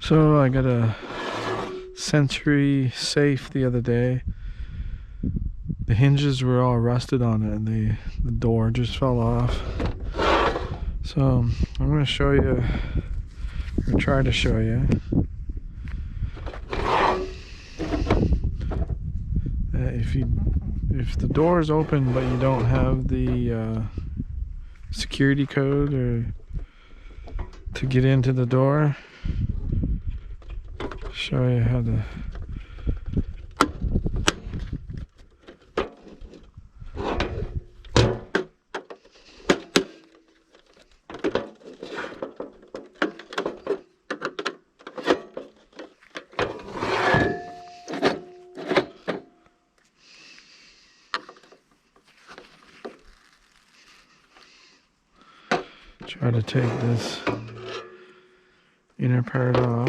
So I got a Century safe the other day. The hinges were all rusted on it and the door just fell off. So I'm going to show you, or try to show you, if the door is open but you don't have the security code or to get into the door, show you how to take this inner part off.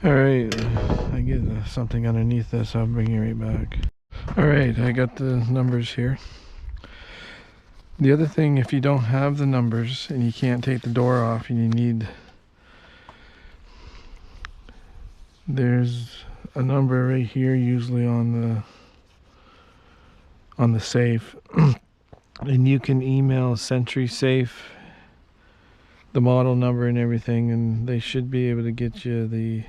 Alright, I get something underneath this, I'll bring you right back. Alright, I got the numbers here. The other thing, if you don't have the numbers and you can't take the door off and you need, there's a number right here usually on the safe and you can email Century Safe the model number and everything, and they should be able to get you the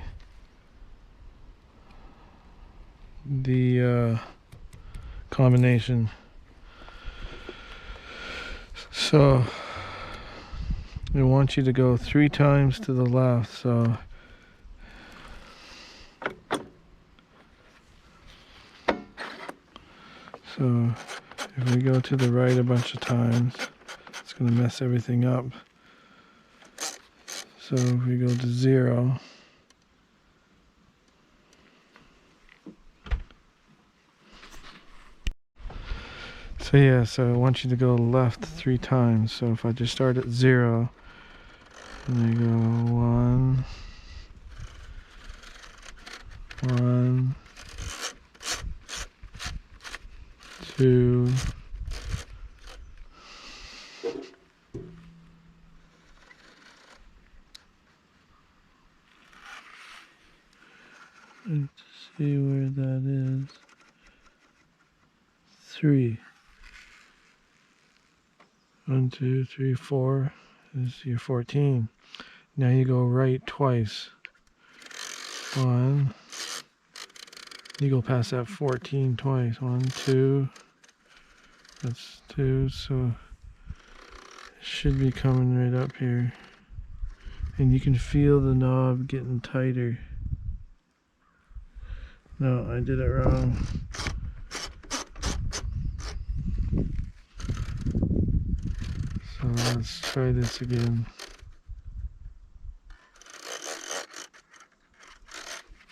combination. So I want you to go 3 times to the left. So if we go to the right a bunch of times, it's going to mess everything up. So if we go to 0, so yeah, so I want you to go left 3 times. So if I just start at 0 and I go 1, 1, 2, let's see where that is, 3. 1, 2, 3, 4 is your 14. Now you go right twice. 1. You go past that 14 twice. 1, 2. That's 2. So it should be coming right up here. And you can feel the knob getting tighter. No, I did it wrong. So let's try this again.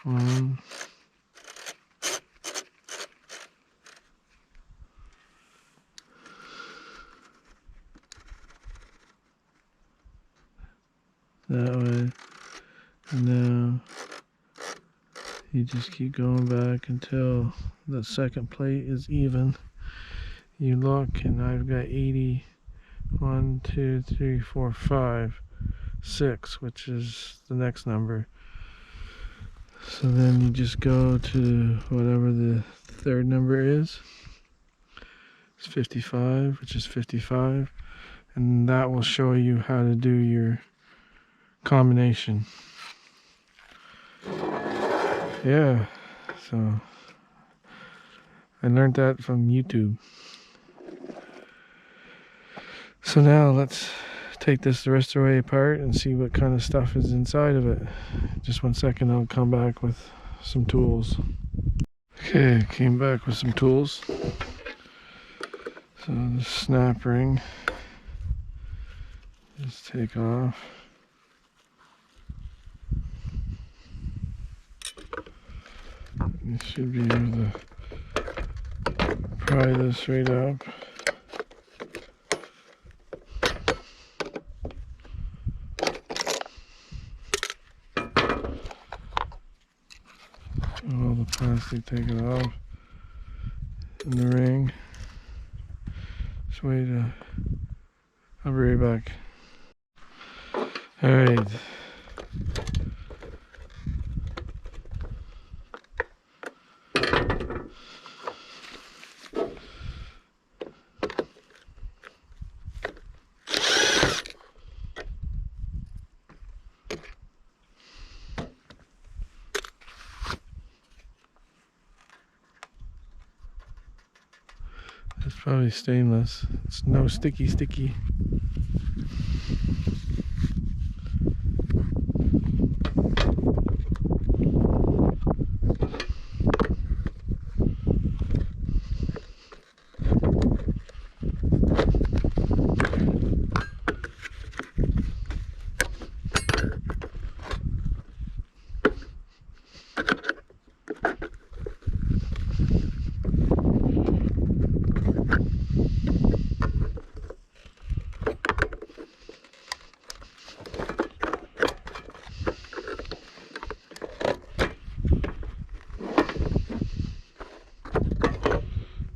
1. That way. And now you just keep going back until the second plate is even. You look, and I've got 80. 1, 2, 3, 4, 5, 6, which is the next number. So then you just go to whatever the third number is. It's 55, which is 55, and that will show you how to do your combination. Yeah, so I learned that from YouTube. So now let's take this the rest of the way apart and see what kind of stuff is inside of it. Just 1 second, I'll come back with some tools. Okay, came back with some tools. So the snap ring, just take off. You should be able to pry this right up. All the plastic taken off in the ring. Just wait. I'll be right back. All right. It's probably stainless. It's no sticky.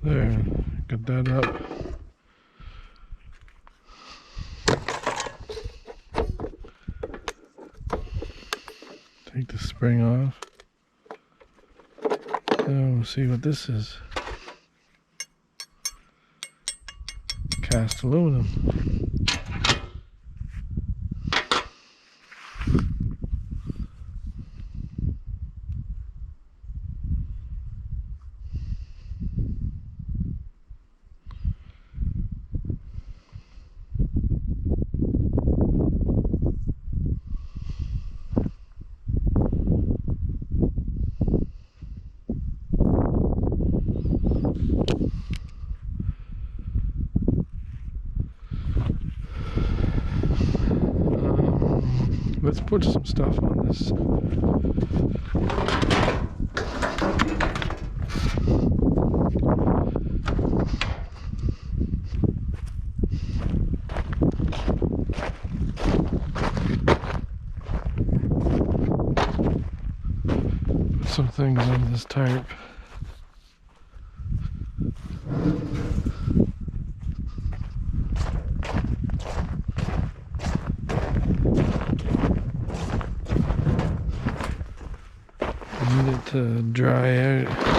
There, got that up. Take the spring off. Now we'll see what this is. Cast aluminum. Let's put some stuff on this. Put some things on this tarp. Need it to dry out.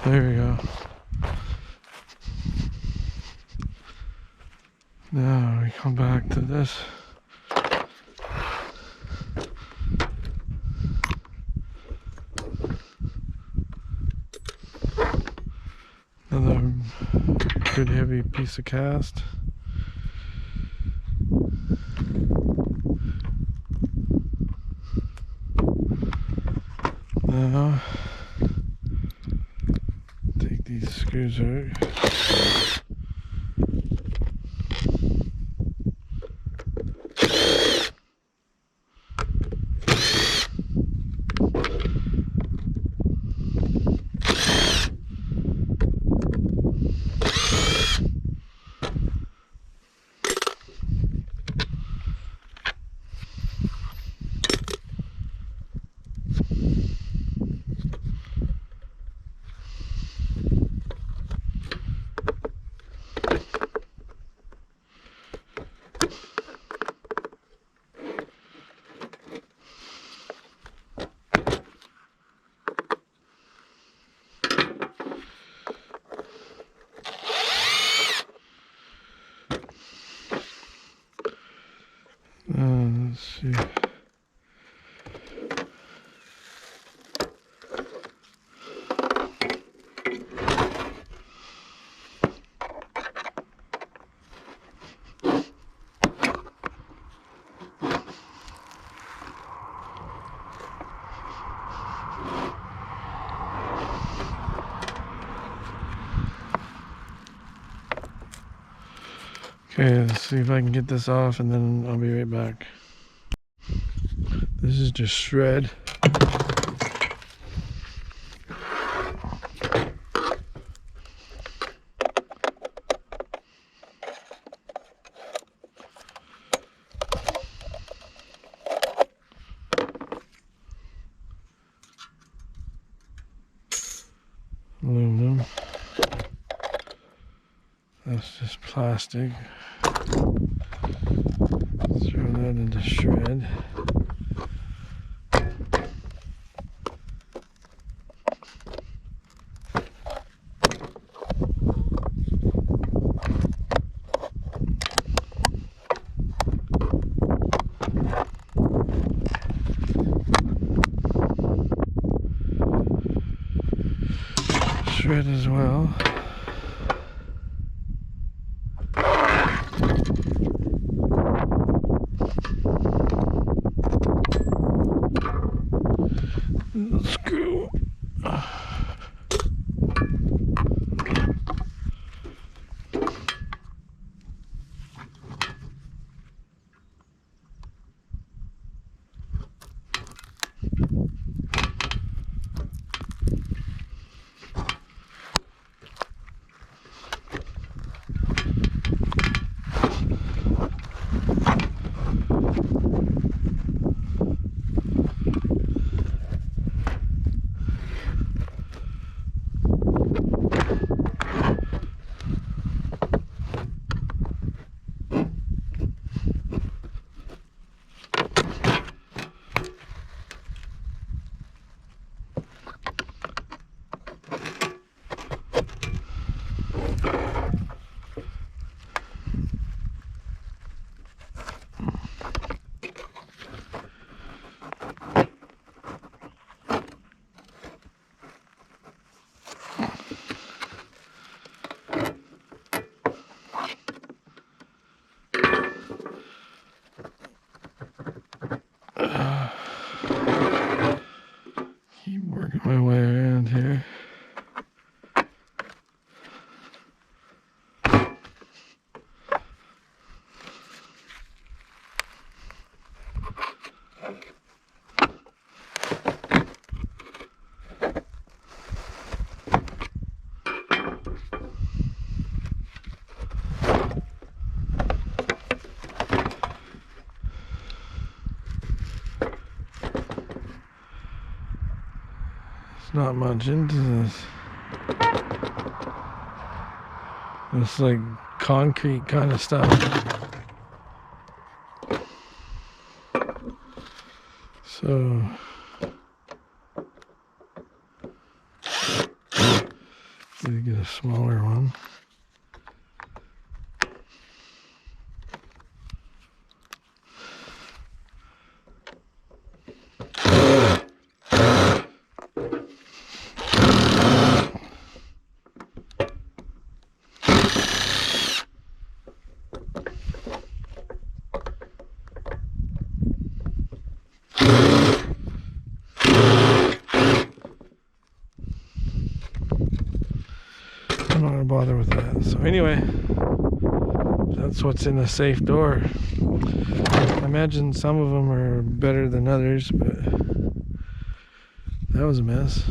There we go. Now we come back to this. Another good heavy piece of cast. Now take these screws out. Let's see. Okay, let's see if I can get this off and then I'll be right back. This is just shred. Aluminum. That's just plastic. Throw that into shred. Shred as well. Screw. Keep working my way around here. Not much into this. It's like concrete kind of stuff. So need to get a smaller one. I'm not gonna bother with that. So anyway, that's what's in the safe door. I imagine some of them are better than others, but that was a mess.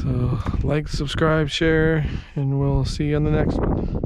So like, subscribe, share, and we'll see you on the next one.